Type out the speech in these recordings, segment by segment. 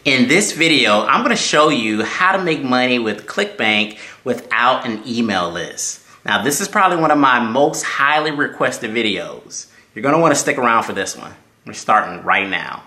In this video, I'm going to show you how to make money with Clickbank without an email list. Now, this is probably one of my most highly requested videos. You're going to want to stick around for this one. We're starting right now.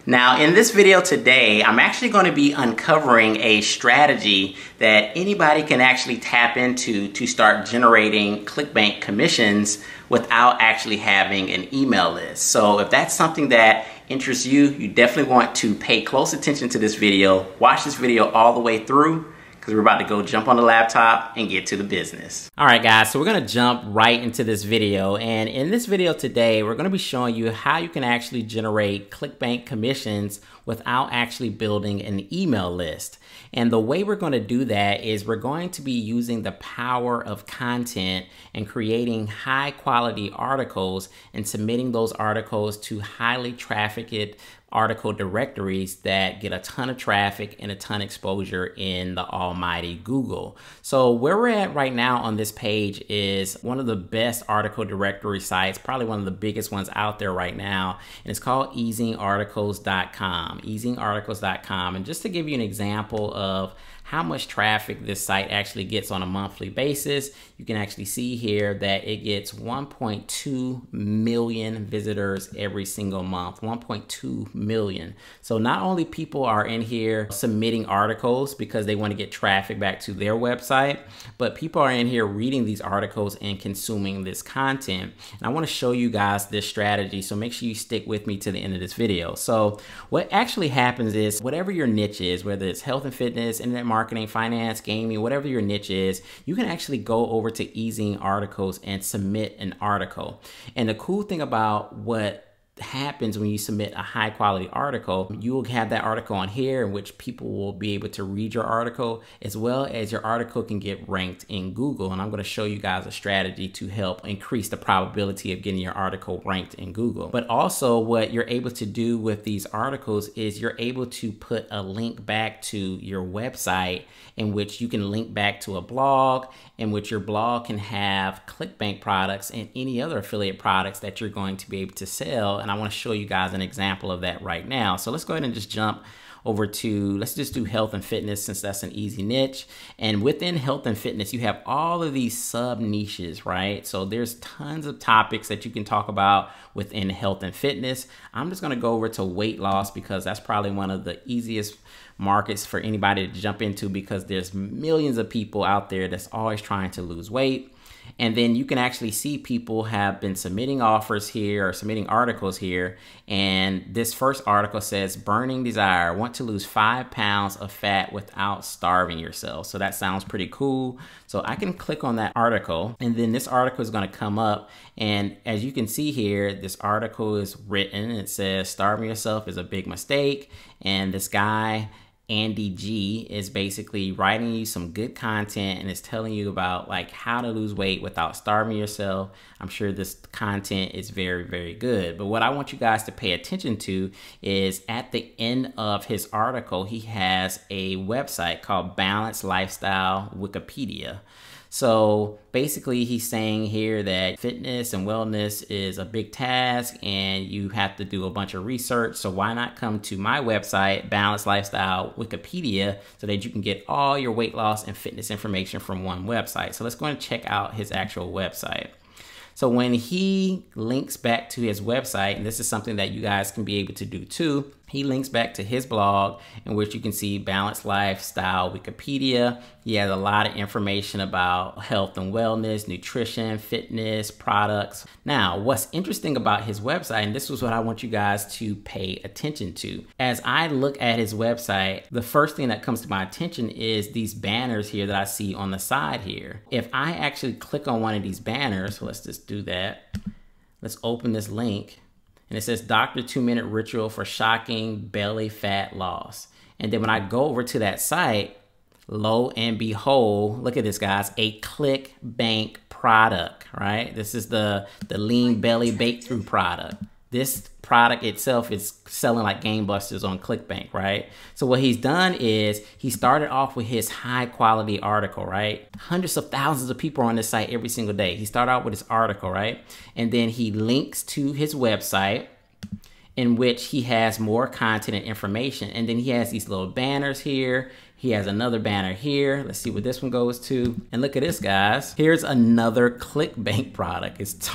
Now, in this video today, I'm actually going to be uncovering a strategy that anybody can actually tap into to start generating Clickbank commissions without actually having an email list. So if that's something that interests you, you definitely want to pay close attention to this video. Watch this video all the way through, because we're about to go jump on the laptop and get to the business. All right, guys, so we're gonna jump right into this video. And in this video today, we're gonna be showing you how you can actually generate Clickbank commissions without actually building an email list. And the way we're gonna do that is we're going to be using the power of content and creating high quality articles and submitting those articles to highly trafficked article directories that get a ton of traffic and a ton of exposure in the almighty Google. So where we're at right now on this page is one of the best article directory sites, probably one of the biggest ones out there right now, and it's called easingarticles.com, easingarticles.com. And just to give you an example of how much traffic this site actually gets on a monthly basis, you can actually see here that it gets 1.2 million visitors every single month, 1.2 million. So not only people are in here submitting articles because they want to get traffic back to their website, but people are in here reading these articles and consuming this content. And I want to show you guys this strategy, so make sure you stick with me to the end of this video. So what actually happens is, whatever your niche is, whether it's health and fitness, internet marketing, finance, gaming, whatever your niche is, you can actually go over to Easing Articles and submit an article. And the cool thing about what happens when you submit a high quality article, you will have that article on here in which people will be able to read your article, as well as your article can get ranked in Google. And I'm going to show you guys a strategy to help increase the probability of getting your article ranked in Google. But also what you're able to do with these articles is you're able to put a link back to your website, in which you can link back to a blog, in which your blog can have Clickbank products and any other affiliate products that you're going to be able to sell. And I want to show you guys an example of that right now. So let's go ahead and just jump over to, let's just do health and fitness, since that's an easy niche. And within health and fitness, you have all of these sub niches, right? So there's tons of topics that you can talk about within health and fitness. I'm just going to go over to weight loss, because that's probably one of the easiest markets for anybody to jump into, because there's millions of people out there that's always trying to lose weight. And then you can actually see people have been submitting offers here or submitting articles here. And this first article says, burning desire, want to lose 5 pounds of fat without starving yourself. So that sounds pretty cool. So I can click on that article, and then this article is going to come up. And as you can see here, this article is written. It says, starving yourself is a big mistake. And this guy, Andy G, is basically writing you some good content and is telling you about like how to lose weight without starving yourself. I'm sure this content is very, very good. But what I want you guys to pay attention to is at the end of his article, he has a website called Balanced Lifestyle Wikipedia. So basically he's saying here that fitness and wellness is a big task and you have to do a bunch of research. So why not come to my website, Balanced Lifestyle Wikipedia, so that you can get all your weight loss and fitness information from one website. So let's go and check out his actual website. So when he links back to his website, and this is something that you guys can be able to do too, he links back to his blog, in which you can see Balanced Lifestyle Wikipedia. He has a lot of information about health and wellness, nutrition, fitness, products. Now, what's interesting about his website, and this is what I want you guys to pay attention to. As I look at his website, the first thing that comes to my attention is these banners here that I see on the side here. If I actually click on one of these banners, so let's just do that. Let's open this link. And it says Dr. 2-Minute Ritual for Shocking Belly Fat Loss. And then when I go over to that site, lo and behold, look at this, guys, a Clickbank product, right? This is the lean belly bake through product. this product itself is selling like gangbusters on Clickbank, right? So what he's done is he started off with his high quality article, right? Hundreds of thousands of people are on this site every single day. He started out with his article, right? And then he links to his website, in which he has more content and information. And then he has these little banners here. He has another banner here. Let's see what this one goes to. And look at this, guys. Here's another Clickbank product. It's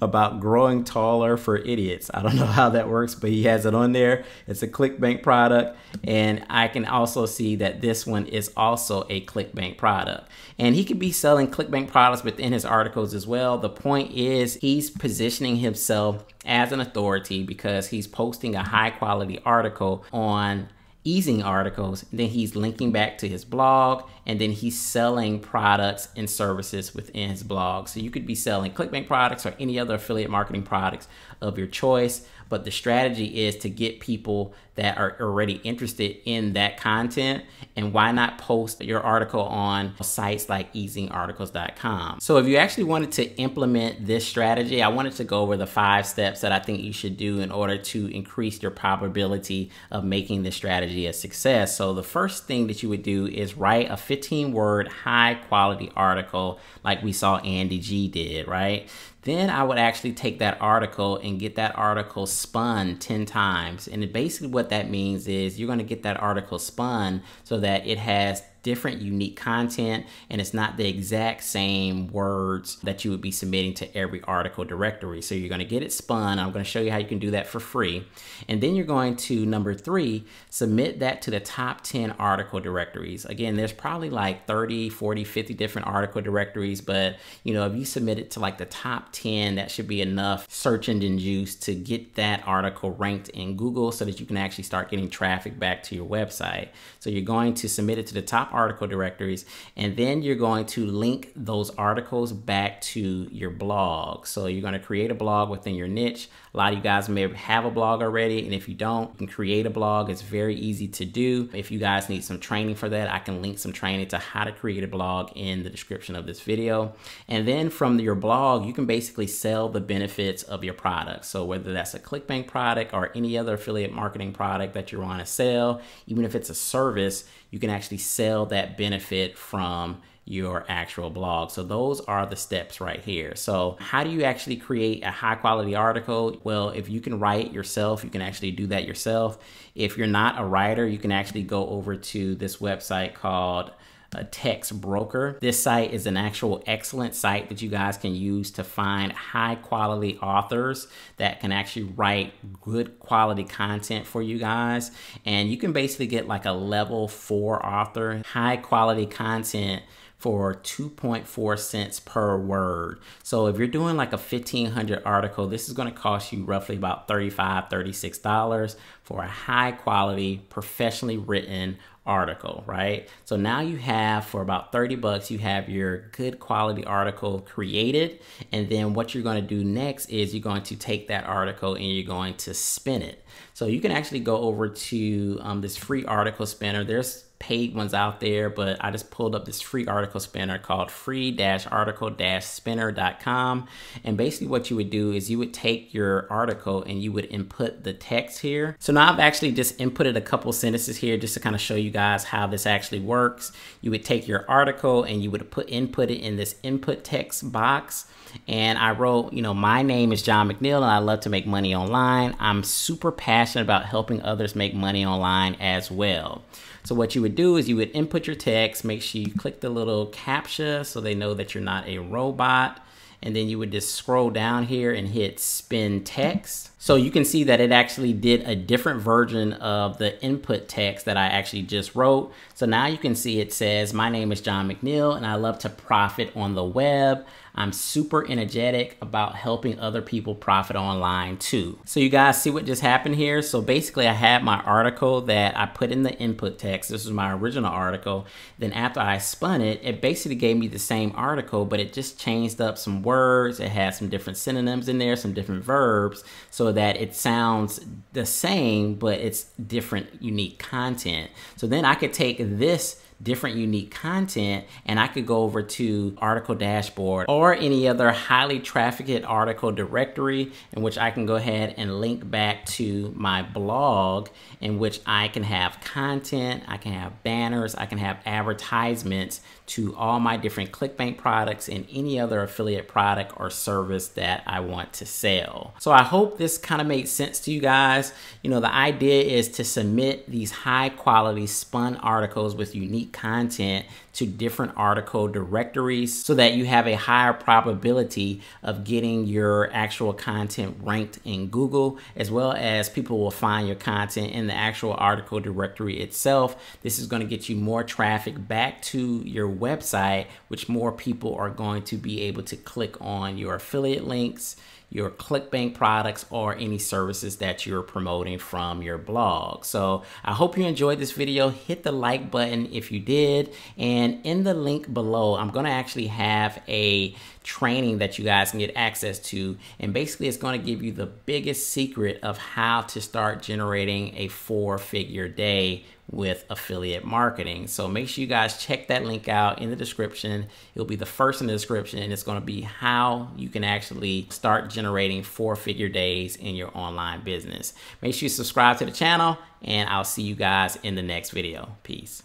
about growing taller for idiots. I don't know how that works, but he has it on there. It's a Clickbank product. And I can also see that this one is also a Clickbank product. And he could be selling Clickbank products within his articles as well. The point is he's positioning himself as an authority because he's posting a high quality article on easing articles, then he's linking back to his blog, and then he's selling products and services within his blog. So you could be selling Clickbank products or any other affiliate marketing products of your choice, but the strategy is to get people that are already interested in that content. And why not post your article on sites like easingarticles.com? So if you actually wanted to implement this strategy, I wanted to go over the 5 steps that I think you should do in order to increase your probability of making this strategy a success. So the first thing that you would do is write a 15-word high quality article like we saw Andy G did, right? Then I would actually take that article and get that article spun 10 times. And basically what that means is you're going to get that article spun so that it has different unique content and it's not the exact same words that you would be submitting to every article directory. So you're going to get it spun. I'm going to show you how you can do that for free. And then you're going to, number 3, submit that to the top 10 article directories. Again, there's probably like 30, 40, 50 different article directories, but you know, if you submit it to like the top 10, that should be enough search engine juice to get that article ranked in Google so that you can actually start getting traffic back to your website. So you're going to submit it to the top article directories, and then you're going to link those articles back to your blog. So you're going to create a blog within your niche. A lot of you guys may have a blog already, and if you don't, you can create a blog. It's very easy to do. If you guys need some training for that, I can link some training to how to create a blog in the description of this video. And then from your blog, you can basically sell the benefits of your product. So whether that's a Clickbank product or any other affiliate marketing product that you want to sell, even if it's a service, you can actually sell that benefit from your actual blog. So those are the steps right here. So how do you actually create a high quality article? Well, if you can write it yourself, you can actually do that yourself. If you're not a writer, you can actually go over to this website called a text broker. This site is an actual excellent site that you guys can use to find high quality authors that can actually write good quality content for you guys. And you can basically get like a level 4 author, high quality content for 2.4 cents per word. So if you're doing like a 1,500 article, this is going to cost you roughly about $35, $36 for a high quality, professionally written article, right? So now you have, for about 30 bucks, you have your good quality article created. And then what you're going to do next is you're going to take that article and you're going to spin it. So you can actually go over to this free article spinner. There's paid ones out there, but I just pulled up this free article spinner called free-article-spinner.com. And basically what you would do is you would take your article and you would input the text here. So now I've actually just inputted a couple sentences here just to kind of show you guys how this actually works. You would take your article and you would input it in this input text box. And I wrote, you know, my name is John McNeil and I love to make money online. I'm super passionate about helping others make money online as well. So what you would do is you would input your text, make sure you click the little CAPTCHA so they know that you're not a robot. And then you would just scroll down here and hit spin text. So you can see that it actually did a different version of the input text that I actually just wrote. So now you can see it says, my name is John McNeil and I love to profit on the web. I'm super energetic about helping other people profit online too. So you guys see what just happened here? So basically I had my article that I put in the input text. This was my original article. Then after I spun it, it basically gave me the same article, but it just changed up some words. It had some different synonyms in there, some different verbs, so that it sounds the same, but it's different, unique content. So then I could take this different unique content, and I could go over to article dashboard or any other highly trafficked article directory in which I can go ahead and link back to my blog, in which I can have content, I can have banners, I can have advertisements to all my different Clickbank products and any other affiliate product or service that I want to sell. So I hope this kind of made sense to you guys. You know, the idea is to submit these high quality spun articles with unique content to different article directories so that you have a higher probability of getting your actual content ranked in Google, as well as people will find your content in the actual article directory itself. This is going to get you more traffic back to your website, which more people are going to be able to click on your affiliate links, your Clickbank products, or any services that you're promoting from your blog. So I hope you enjoyed this video. Hit the like button if you did. And in the link below, I'm gonna actually have a training that you guys can get access to. And basically it's gonna give you the biggest secret of how to start generating a 4-figure day with affiliate marketing. So make sure you guys check that link out in the description. It'll be the first in the description, and it's going to be how you can actually start generating 4-figure days in your online business. Make sure you subscribe to the channel, and I'll see you guys in the next video. Peace.